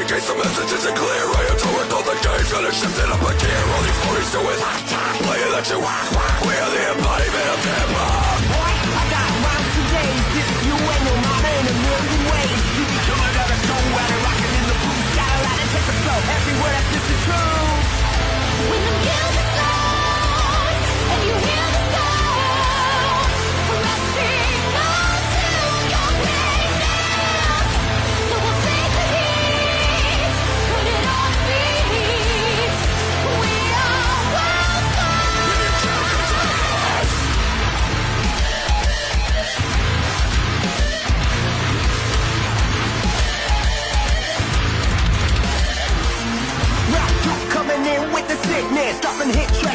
in case the message isn't clear. I am toward all the games, gonna shift it up a gear. All these 40s do is play it, let you walk. We are the embodiment of hip-hop. Boy, I got rhymes for days. This you ain't no mama in a million ways. You be coming out of nowhere, rocking in the booth. Got a lot of take the flow. Every word that's just the truth. When the music's loud and you hear the sound, rushing onto your pavement. So we'll take the heat, put it on beat. We are wildfires. Rap coming in with the sickness, dropping hit tracks.